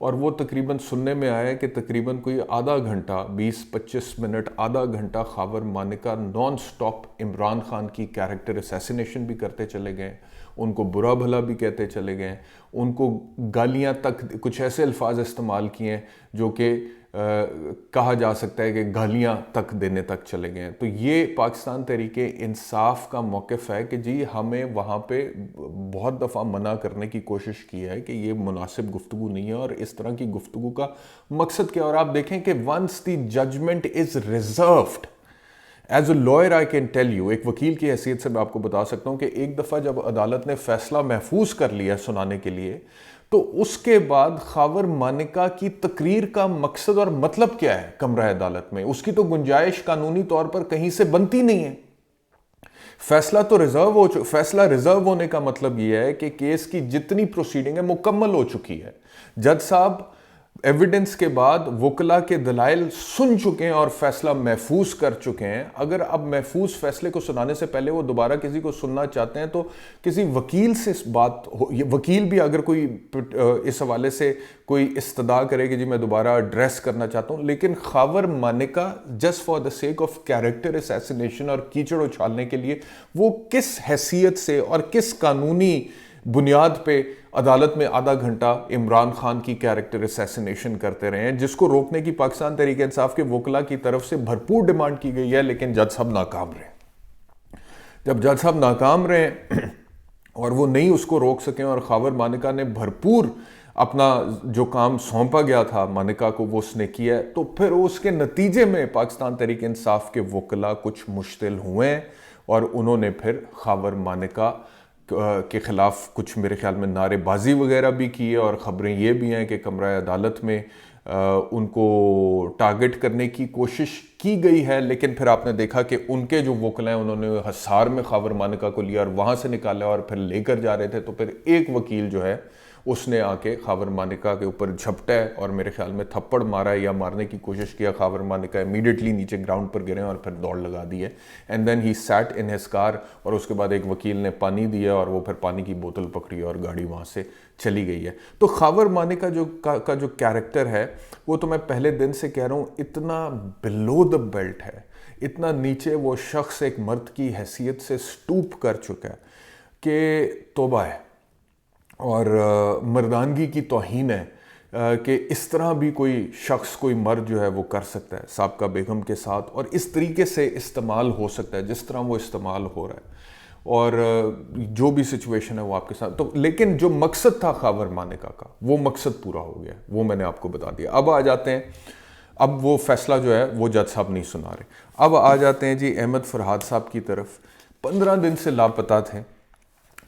اور وہ تقریباً سننے میں آیا ہے کہ تقریباً کوئی آدھا گھنٹہ 20-25 منٹ آدھا گھنٹہ خاور مانیکا نان سٹاپ عمران خان کی کیریکٹر اسیسینیشن بھی کرتے چلے گئے, ان کو برا بھلا بھی کہتے چلے گئے, ان کو گالیاں تک, کچھ ایسے الفاظ استعمال کیے ہیں جو کہ کہا جا سکتا ہے کہ گالیاں تک دینے تک چلے گئے ہیں. تو یہ پاکستان تحریک انصاف کا موقف ہے کہ جی ہمیں وہاں پہ بہت دفعہ منع کرنے کی کوشش کی ہے کہ یہ مناسب گفتگو نہیں ہے اور اس طرح کی گفتگو کا مقصد کیا. اور آپ دیکھیں کہ once the judgment is reserved, as a lawyer I can tell you, ایک وکیل کی حیثیت سے میں آپ کو بتا سکتا ہوں کہ ایک دفعہ جب عدالت نے فیصلہ محفوظ کر لیا سنانے کے لیے, تو اس کے بعد خاور مانیکا کی تقریر کا مقصد اور مطلب کیا ہے کمرہ عدالت میں, اس کی تو گنجائش قانونی طور پر کہیں سے بنتی نہیں ہے. فیصلہ تو فیصلہ ریزرو ہونے کا مطلب یہ ہے کہ کیس کی جتنی پروسیڈنگ ہے مکمل ہو چکی ہے, جج صاحب ایویڈنس کے بعد وکلا کے دلائل سن چکے ہیں اور فیصلہ محفوظ کر چکے ہیں. اگر اب محفوظ فیصلے کو سنانے سے پہلے وہ دوبارہ کسی کو سننا چاہتے ہیں تو کسی وکیل سے اس بات وکیل بھی اگر کوئی اس حوالے سے کوئی استدعا کرے کہ جی میں دوبارہ ایڈریس کرنا چاہتا ہوں, لیکن Khawar Manika just for the sake of character assassination اور کیچڑ اچھالنے کے لیے وہ کس حیثیت سے اور کس قانونی بنیاد پہ عدالت میں آدھا گھنٹہ عمران خان کی کیریکٹر اسیسینیشن کرتے رہے ہیں, جس کو روکنے کی پاکستان تحریک انصاف کے وکلا کی طرف سے بھرپور ڈیمانڈ کی گئی ہے, لیکن جج صاحب ناکام رہے. جب جج صاحب ناکام رہے اور وہ نہیں اس کو روک سکیں اور خاور مانیکا نے بھرپور اپنا جو کام سونپا گیا تھا مانیکا کو وہ اس نے کیا ہے, تو پھر اس کے نتیجے میں پاکستان تحریک انصاف کے وکلا کچھ مشتعل ہوئے ہیں اور انہوں نے پھر خاور مانیکا کے خلاف کچھ میرے خیال میں نعرے بازی وغیرہ بھی کی ہے, اور خبریں یہ بھی ہیں کہ کمرہ عدالت میں ان کو ٹارگٹ کرنے کی کوشش کی گئی ہے. لیکن پھر آپ نے دیکھا کہ ان کے جو وکلا ہیں انہوں نے حصار میں خاور مانیکا کو لیا اور وہاں سے نکالا اور پھر لے کر جا رہے تھے, تو پھر ایک وکیل جو ہے اس نے آ کے خاور مانیکا کے اوپر جھپٹا ہے اور میرے خیال میں تھپڑ مارا ہے یا مارنے کی کوشش کیا. خاور مانیکا امیڈیٹلی نیچے گراؤنڈ پر گرے اور پھر دوڑ لگا دی ہے, and then he sat in his car, اور اس کے بعد ایک وکیل نے پانی دیا اور وہ پھر پانی کی بوتل پکڑی اور گاڑی وہاں سے چلی گئی ہے. تو خاور مانیکا کا جو کیریکٹر ہے وہ تو میں پہلے دن سے کہہ رہا ہوں اتنا بلو دا بیلٹ ہے, اتنا نیچے وہ شخص ایک مرد کی حیثیت سے سٹوپ کر چکا ہے کہ توبہ ہے, اور مردانگی کی توہین ہے کہ اس طرح بھی کوئی شخص کوئی مرد جو ہے وہ کر سکتا ہے سابقہ بیگم کے ساتھ, اور اس طریقے سے استعمال ہو سکتا ہے جس طرح وہ استعمال ہو رہا ہے, اور جو بھی سچویشن ہے وہ آپ کے ساتھ. تو لیکن جو مقصد تھا خاور مانیکا کا وہ مقصد پورا ہو گیا, وہ میں نے آپ کو بتا دیا. اب آ جاتے ہیں, اب وہ فیصلہ جو ہے وہ جج صاحب نہیں سنا رہے. اب آ جاتے ہیں جی احمد فرحاد صاحب کی طرف. 15 دن سے لاپتہ تھے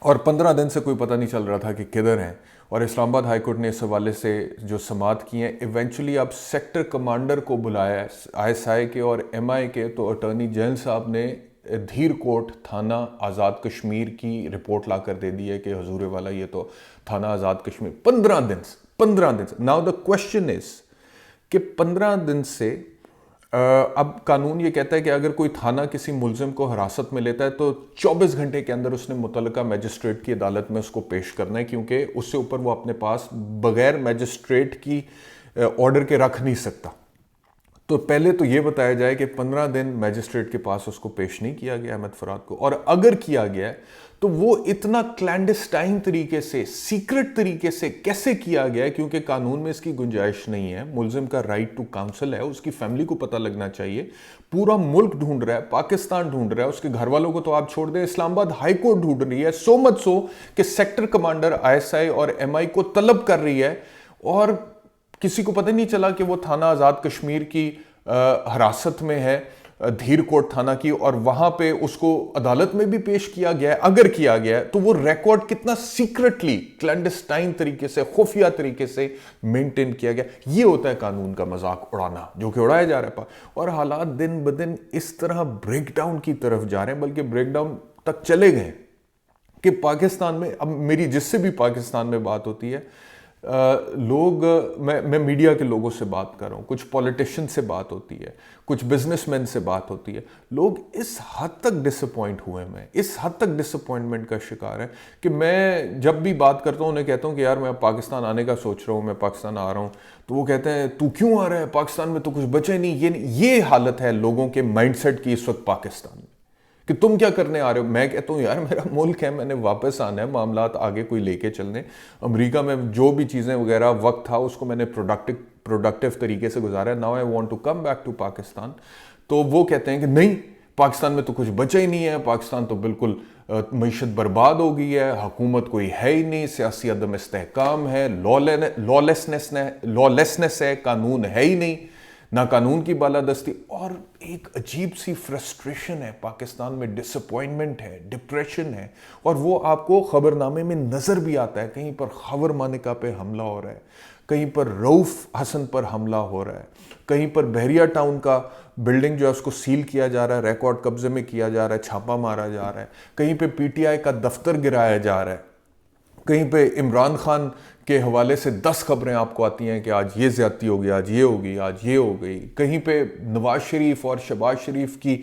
اور 15 دن سے کوئی پتہ نہیں چل رہا تھا کہ کدھر ہیں, اور اسلام آباد ہائی کورٹ نے اس حوالے سے جو سماعت کی ہیں ایونچولی اب سیکٹر کمانڈر کو بلایا ہے ISI کے اور MI کے. تو اٹارنی جنرل صاحب نے دھیر کوٹ تھانہ آزاد کشمیر کی رپورٹ لا کر دے دی ہے کہ حضور والا یہ تو تھانہ آزاد کشمیر 15 دن سے. ناؤ دا کوشچن از کہ 15 دن سے اب قانون یہ کہتا ہے کہ اگر کوئی تھانہ کسی ملزم کو حراست میں لیتا ہے تو 24 گھنٹے کے اندر اس نے متعلقہ میجسٹریٹ کی عدالت میں اس کو پیش کرنا ہے, کیونکہ اس سے اوپر وہ اپنے پاس بغیر میجسٹریٹ کی آرڈر کے رکھ نہیں سکتا. تو پہلے تو یہ بتایا جائے کہ 15 دن میجسٹریٹ کے پاس اس کو پیش نہیں کیا گیا احمد فرحاد کو, اور اگر کیا گیا ہے تو وہ اتنا کلینڈسٹائن طریقے سے سیکرٹ طریقے سے کیسے کیا گیا ہے, کیونکہ قانون میں اس کی گنجائش نہیں ہے. ملزم کا رائٹ ٹو کاؤنسل ہے, اس کی فیملی کو پتہ لگنا چاہیے. پورا ملک ڈھونڈ رہا ہے, پاکستان ڈھونڈ رہا ہے, اس کے گھر والوں کو تو آپ چھوڑ دیں, اسلام آباد ہائی کورٹ ڈھونڈ رہی ہے, سو مچ سو کہ سیکٹر کمانڈر ISI اور MI کو طلب کر رہی ہے, اور کسی کو پتہ نہیں چلا کہ وہ تھانہ آزاد کشمیر کی حراست میں ہے, دھیر کوٹ تھانہ کی, اور وہاں پہ اس کو عدالت میں بھی پیش کیا گیا ہے. اگر کیا گیا ہے تو وہ ریکارڈ کتنا سیکرٹلی کلینڈسٹائن طریقے سے خفیہ طریقے سے مینٹین کیا گیا. یہ ہوتا ہے قانون کا مذاق اڑانا جو کہ اڑایا جا رہا ہے, اور حالات دن بدن اس طرح بریک ڈاؤن کی طرف جا رہے ہیں, بلکہ بریک ڈاؤن تک چلے گئے کہ پاکستان میں اب میری جس سے بھی پاکستان میں بات ہوتی ہے لوگ میں میڈیا کے لوگوں سے بات کر رہا ہوں, کچھ پولیٹیشین سے بات ہوتی ہے, کچھ بزنس مین سے بات ہوتی ہے, لوگ اس حد تک ڈس اپوائنٹ ہوئے ہیں, اس حد تک ڈس اپوائنٹمنٹ کا شکار ہے کہ میں جب بھی بات کرتا ہوں انہیں کہتا ہوں کہ یار میں پاکستان آنے کا سوچ رہا ہوں, میں پاکستان آ رہا ہوں, تو وہ کہتے ہیں تو کیوں آ رہا ہے, پاکستان میں تو کچھ بچے نہیں. یہ حالت ہے لوگوں کے مائنڈ سیٹ کی اس وقت پاکستان میں کہ تم کیا کرنے آ رہے ہو. میں کہتا ہوں یار میرا ملک ہے, میں نے واپس آنا ہے, معاملات آگے کوئی لے کے چلنے. امریکہ میں جو بھی چیزیں وغیرہ وقت تھا اس کو میں نے پروڈکٹیو طریقے سے گزارا ہے. Now I want to come back to Pakistan. تو وہ کہتے ہیں کہ نہیں, پاکستان میں تو کچھ بچا ہی نہیں ہے, پاکستان تو بالکل معیشت برباد ہو گئی ہے, حکومت کوئی ہے ہی نہیں, سیاسی عدم استحکام ہے, لالسنس ہے, قانون ہے ہی نہیں, نہ قانون کی بالادستی. اور ایک عجیب سی فرسٹریشن ہے پاکستان میں, ڈس اپوائنٹمنٹ ہے, ڈپریشن ہے, اور وہ آپ کو خبر نامے میں نظر بھی آتا ہے. کہیں پر خاور مانیکا پہ حملہ ہو رہا ہے, کہیں پر رؤف حسن پر حملہ ہو رہا ہے, کہیں پر بحریہ ٹاؤن کا بلڈنگ جو ہے اس کو سیل کیا جا رہا ہے, ریکارڈ قبضے میں کیا جا رہا ہے, چھاپا مارا جا رہا ہے, کہیں پہ پی ٹی آئی کا دفتر گرایا جا رہا ہے, کہیں پہ عمران خان کے حوالے سے 10 خبریں آپ کو آتی ہیں کہ آج یہ زیادتی ہوگی, آج یہ ہوگی, آج یہ ہو گئی. کہیں پہ نواز شریف اور شہباز شریف کی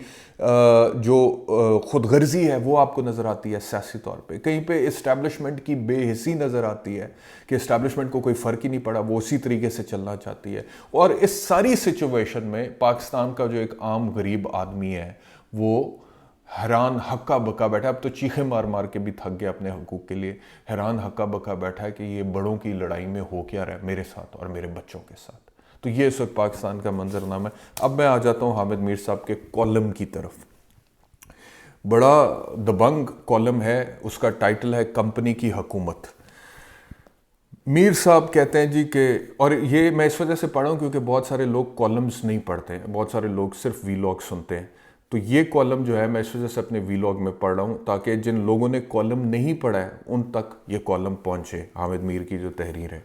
جو خود غرضی ہے وہ آپ کو نظر آتی ہے سیاسی طور پہ. کہیں پہ اسٹیبلشمنٹ کی بے حسی نظر آتی ہے کہ اسٹیبلشمنٹ کو کوئی فرق ہی نہیں پڑا, وہ اسی طریقے سے چلنا چاہتی ہے. اور اس ساری سچویشن میں پاکستان کا جو ایک عام غریب آدمی ہے وہ حیران ہکا بکا بیٹھا. اب تو چیخیں مار مار کے بھی تھک گیا اپنے حقوق کے لیے. حیران ہکا بکا بیٹھا ہے کہ یہ بڑوں کی لڑائی میں ہو کیا رہا ہے میرے ساتھ اور میرے بچوں کے ساتھ. تو یہ اس وقت پاکستان کا منظر نام ہے. اب میں آ جاتا ہوں حامد میر صاحب کے کالم کی طرف. بڑا دبنگ کالم ہے, اس کا ٹائٹل ہے کمپنی کی حکومت. میر صاحب کہتے ہیں جی کہ, اور یہ میں اس وجہ سے پڑھا ہوں کیونکہ بہت سارے لوگ کالمز نہیں پڑھتے ہیں, بہت سارے لوگ صرف وی لاگ سنتے ہیں. تو یہ کالم جو ہے میں اس وجہ سے اپنے وی لاگ میں پڑھ رہا ہوں تاکہ جن لوگوں نے کالم نہیں پڑھا ہے ان تک یہ کالم پہنچے. حامد میر کی جو تحریر ہے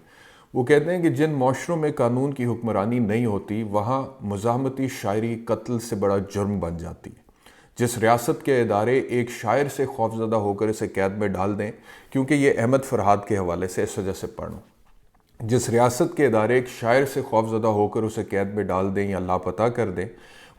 وہ کہتے ہیں کہ جن معاشروں میں قانون کی حکمرانی نہیں ہوتی وہاں مزاحمتی شاعری قتل سے بڑا جرم بن جاتی ہے. جس ریاست کے ادارے ایک شاعر سے خوفزدہ ہو کر اسے قید میں ڈال دیں, کیونکہ یہ احمد فرحاد کے حوالے سے اس وجہ سے پڑھوں, جس ریاست کے ادارے ایک شاعر سے خوفزدہ ہو کر اسے قید میں ڈال دیں یا لاپتہ کر دیں,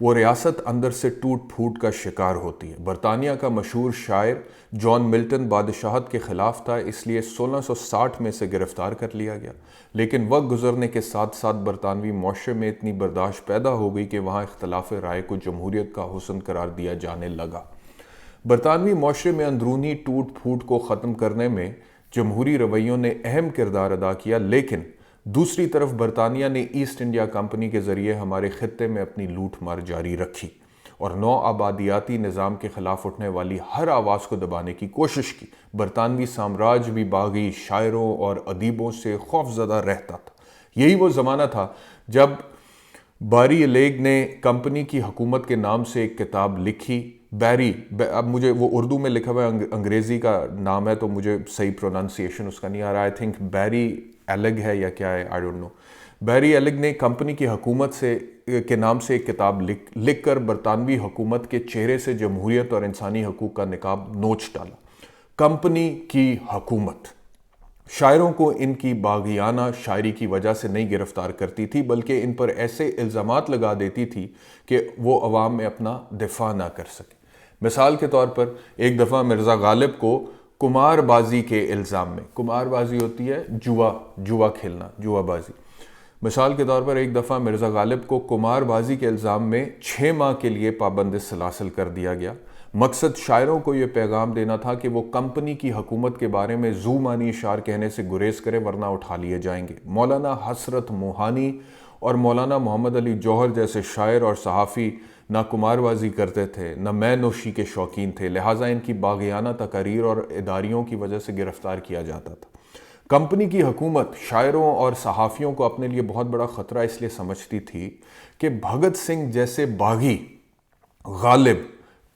وہ ریاست اندر سے ٹوٹ پھوٹ کا شکار ہوتی ہے. برطانیہ کا مشہور شاعر جان ملٹن بادشاہت کے خلاف تھا, اس لیے 1660 میں سے گرفتار کر لیا گیا. لیکن وقت گزرنے کے ساتھ ساتھ برطانوی معاشرے میں اتنی برداشت پیدا ہو گئی کہ وہاں اختلاف رائے کو جمہوریت کا حسن قرار دیا جانے لگا. برطانوی معاشرے میں اندرونی ٹوٹ پھوٹ کو ختم کرنے میں جمہوری رویوں نے اہم کردار ادا کیا, لیکن دوسری طرف برطانیہ نے ایسٹ انڈیا کمپنی کے ذریعے ہمارے خطے میں اپنی لوٹ مار جاری رکھی اور نو آبادیاتی نظام کے خلاف اٹھنے والی ہر آواز کو دبانے کی کوشش کی. برطانوی سامراج بھی باغی شاعروں اور ادیبوں سے خوفزدہ رہتا تھا. یہی وہ زمانہ تھا جب باری الیگ نے کمپنی کی حکومت کے نام سے ایک کتاب لکھی. اب مجھے وہ اردو میں لکھا ہوا ہے, انگریزی کا نام ہے تو مجھے صحیح پروننسیشن اس کا نہیں آ رہا. آئی تھنک بیری ایلگ ہے یا کیا ہے, آئی ڈونٹ نو. بیری ایلگ نے کمپنی کی حکومت کے نام سے ایک کتاب لکھ کر برطانوی حکومت کے چہرے سے جمہوریت اور انسانی حقوق کا نقاب نوچ ڈالا. کمپنی کی حکومت شاعروں کو ان کی باغیانہ شاعری کی وجہ سے نہیں گرفتار کرتی تھی, بلکہ ان پر ایسے الزامات لگا دیتی تھی کہ وہ عوام میں اپنا دفاع نہ کر سکے. مثال کے طور پر ایک دفعہ مرزا غالب کو کمار بازی کے الزام میں, کمار بازی ہوتی ہے جوا کھیلنا, جوا بازی. مثال کے طور پر ایک دفعہ مرزا غالب کو کمار بازی کے الزام میں 6 ماہ کے لیے پابند سلاسل کر دیا گیا. مقصد شاعروں کو یہ پیغام دینا تھا کہ وہ کمپنی کی حکومت کے بارے میں زو مانی اشعار کہنے سے گریز کرے ورنہ اٹھا لیے جائیں گے. مولانا حسرت موہانی اور مولانا محمد علی جوہر جیسے شاعر اور صحافی نہ کمار بازی کرتے تھے نہ مے نوشی کے شوقین تھے, لہٰذا ان کی باغیانہ تقاریر اور اداریوں کی وجہ سے گرفتار کیا جاتا تھا. کمپنی کی حکومت شاعروں اور صحافیوں کو اپنے لیے بہت بڑا خطرہ اس لیے سمجھتی تھی کہ بھگت سنگھ جیسے باغی, غالب,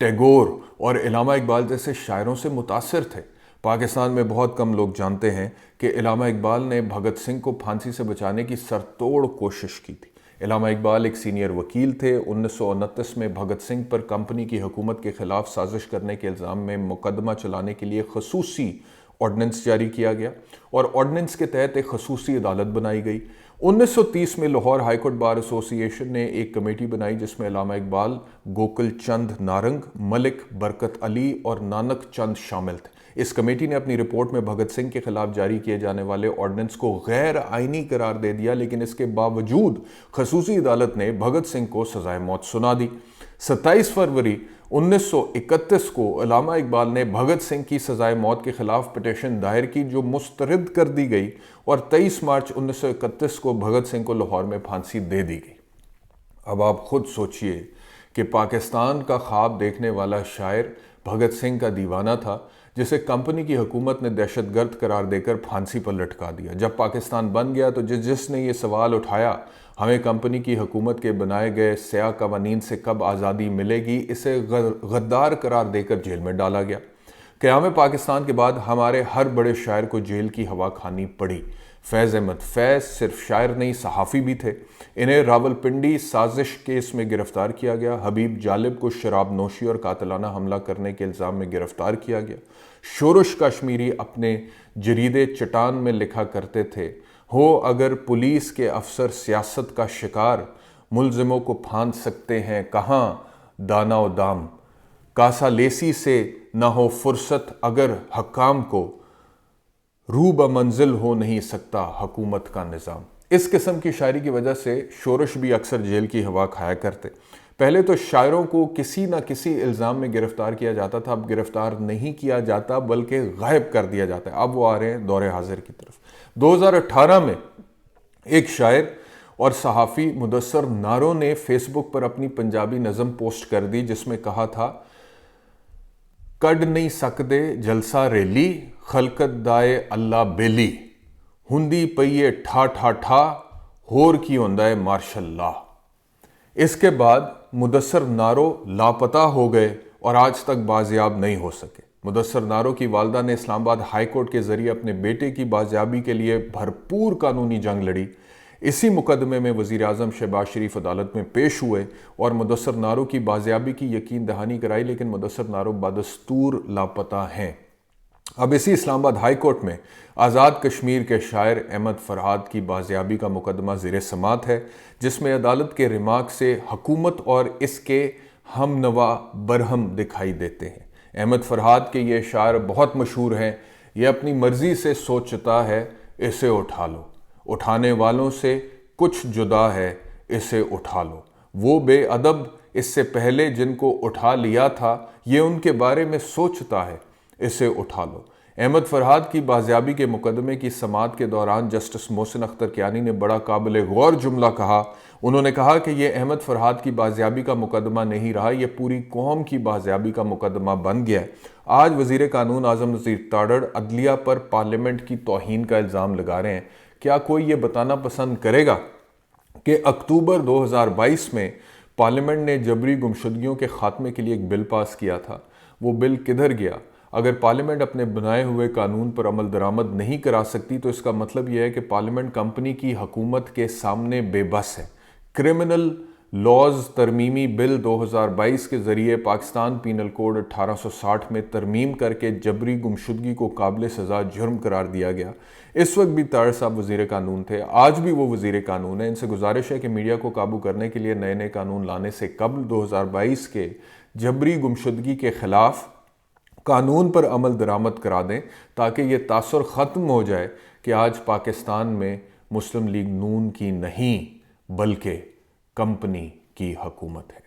ٹیگور اور علامہ اقبال جیسے شاعروں سے متاثر تھے. پاکستان میں بہت کم لوگ جانتے ہیں کہ علامہ اقبال نے بھگت سنگھ کو پھانسی سے بچانے کی سرتوڑ کوشش کی تھی. علامہ اقبال ایک سینئر وکیل تھے. 1929 میں بھگت سنگھ پر کمپنی کی حکومت کے خلاف سازش کرنے کے الزام میں مقدمہ چلانے کے لیے خصوصی آرڈیننس جاری کیا گیا اور آرڈیننس کے تحت ایک خصوصی عدالت بنائی گئی۔ 1930 میں لاہور ہائی کورٹ بار ایسوسی ایشن نے ایک کمیٹی بنائی جس میں علامہ اقبال، گوکل چند نارنگ، ملک برکت علی اور نانک چند شامل تھے۔ اس کمیٹی نے اپنی رپورٹ میں بھگت سنگھ کے خلاف جاری کیے جانے والے آرڈیننس کو غیر آئینی قرار دے دیا، لیکن اس کے باوجود خصوصی عدالت نے بھگت سنگھ کو سزائے موت سنا دی۔ 27 فروری 1931 کو علامہ اقبال نے بھگت سنگھ کی سزائے موت کے خلاف پٹیشن دائر کی جو مسترد کر دی گئی اور 23 مارچ 1931 کو بھگت سنگھ کو لاہور میں پھانسی دے دی گئی۔ اب آپ خود سوچئے کہ پاکستان کا خواب دیکھنے والا شاعر بھگت سنگھ کا دیوانہ تھا جسے کمپنی کی حکومت نے دہشت گرد قرار دے کر پھانسی پر لٹکا دیا۔ جب پاکستان بن گیا تو جس نے یہ سوال اٹھایا ہمیں کمپنی کی حکومت کے بنائے گئے سیاہ قوانین سے کب آزادی ملے گی، اسے غدار قرار دے کر جیل میں ڈالا گیا۔ قیام پاکستان کے بعد ہمارے ہر بڑے شاعر کو جیل کی ہوا کھانی پڑی۔ فیض احمد فیض صرف شاعر نہیں صحافی بھی تھے، انہیں راولپنڈی سازش کیس میں گرفتار کیا گیا۔ حبیب جالب کو شراب نوشی اور قاتلانہ حملہ کرنے کے الزام میں گرفتار کیا گیا۔ شورش کشمیری اپنے جریدے چٹان میں لکھا کرتے تھے، ہو اگر پولیس کے افسر سیاست کا شکار، ملزموں کو پھاند سکتے ہیں کہاں دانا و دام، کاسا لیسی سے نہ ہو فرصت اگر حکام کو، رو بمنزل ہو نہیں سکتا حکومت کا نظام۔ اس قسم کی شاعری کی وجہ سے شورش بھی اکثر جیل کی ہوا کھایا کرتے۔ پہلے تو شاعروں کو کسی نہ کسی الزام میں گرفتار کیا جاتا تھا، اب گرفتار نہیں کیا جاتا بلکہ غائب کر دیا جاتا ہے۔ اب وہ آ رہے ہیں دور حاضر کی طرف۔ 2018 میں ایک شاعر اور صحافی مدثر نارو نے فیس بک پر اپنی پنجابی نظم پوسٹ کر دی جس میں کہا تھا، کڈ نہیں سکدے جلسہ ریلی، خلقت دائے اللہ بیلی، ہندی پئیے ٹھا ٹھا ٹھا، ہور کی ہوندا ہے مارشل لا۔ اس کے بعد مدثر نارو لاپتہ ہو گئے اور آج تک بازیاب نہیں ہو سکے۔ مدثر نارو کی والدہ نے اسلام آباد ہائی کورٹ کے ذریعے اپنے بیٹے کی بازیابی کے لیے بھرپور قانونی جنگ لڑی۔ اسی مقدمے میں وزیر اعظم شہباز شریف عدالت میں پیش ہوئے اور مدثر نارو کی بازیابی کی یقین دہانی کرائی، لیکن مدثر نارو بدستور لاپتہ ہیں۔ اب اسی اسلام آباد ہائی کورٹ میں آزاد کشمیر کے شاعر احمد فرحاد کی بازیابی کا مقدمہ زیر سماعت ہے، جس میں عدالت کے ریمارک سے حکومت اور اس کے ہم نوا برہم دکھائی دیتے ہیں۔ احمد فرحاد کے یہ شاعر بہت مشہور ہیں، یہ اپنی مرضی سے سوچتا ہے اسے اٹھا لو، اٹھانے والوں سے کچھ جدا ہے اسے اٹھا لو، وہ بے ادب اس سے پہلے جن کو اٹھا لیا تھا یہ ان کے بارے میں سوچتا ہے اسے اٹھا لو۔ احمد فرحاد کی بازیابی کے مقدمے کی سماعت کے دوران جسٹس محسن اختر کیانی نے بڑا قابل غور جملہ کہا۔ انہوں نے کہا کہ یہ احمد فرحاد کی بازیابی کا مقدمہ نہیں رہا، یہ پوری قوم کی بازیابی کا مقدمہ بن گیا ہے۔ آج وزیر قانون اعظم نذیر تاڑڑ عدلیہ پر پارلیمنٹ کی توہین کا الزام لگا رہے ہیں۔ کیا کوئی یہ بتانا پسند کرے گا کہ اکتوبر 2022 میں پارلیمنٹ نے جبری گمشدگیوں کے خاتمے کے لیے ایک بل پاس کیا تھا؟ وہ بل کدھر گیا؟ اگر پارلیمنٹ اپنے بنائے ہوئے قانون پر عمل درآمد نہیں کرا سکتی تو اس کا مطلب یہ ہے کہ پارلیمنٹ کمپنی کی حکومت کے سامنے بے بس ہے۔ کرمنل لاز ترمیمی بل 2022 کے ذریعے پاکستان پینل کوڈ 1860 میں ترمیم کر کے جبری گمشدگی کو قابل سزا جرم قرار دیا گیا۔ اس وقت بھی طاہر صاحب وزیر قانون تھے، آج بھی وہ وزیر قانون ہیں۔ ان سے گزارش ہے کہ میڈیا کو قابو کرنے کے لیے نئے نئے قانون لانے سے قبل 2022 کے جبری گمشدگی کے خلاف قانون پر عمل درآمد کرا دیں تاکہ یہ تاثر ختم ہو جائے کہ آج پاکستان میں مسلم لیگ نون کی نہیں بلکہ کمپنی کی حکومت ہے۔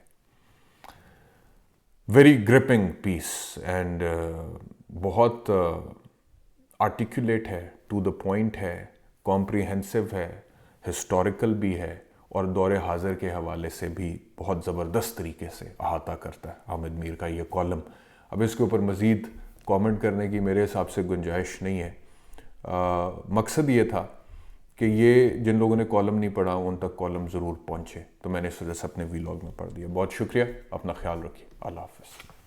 ویری گرپنگ پیس اینڈ بہت آرٹیکولیٹ ہے، ٹو دا پوائنٹ ہے، کمپریہنسو ہے، ہسٹوریکل بھی ہے اور دور حاضر کے حوالے سے بھی بہت زبردست طریقے سے احاطہ کرتا ہے حامد میر کا یہ کالم۔ اب اس کے اوپر مزید کامنٹ کرنے کی میرے حساب سے گنجائش نہیں ہے۔ مقصد یہ تھا کہ یہ جن لوگوں نے کالم نہیں پڑھا ان تک کالم ضرور پہنچے، تو میں نے اس وجہ سے اپنے ویلاگ میں پڑھ دیا۔ بہت شکریہ، اپنا خیال رکھیے، اللہ حافظ۔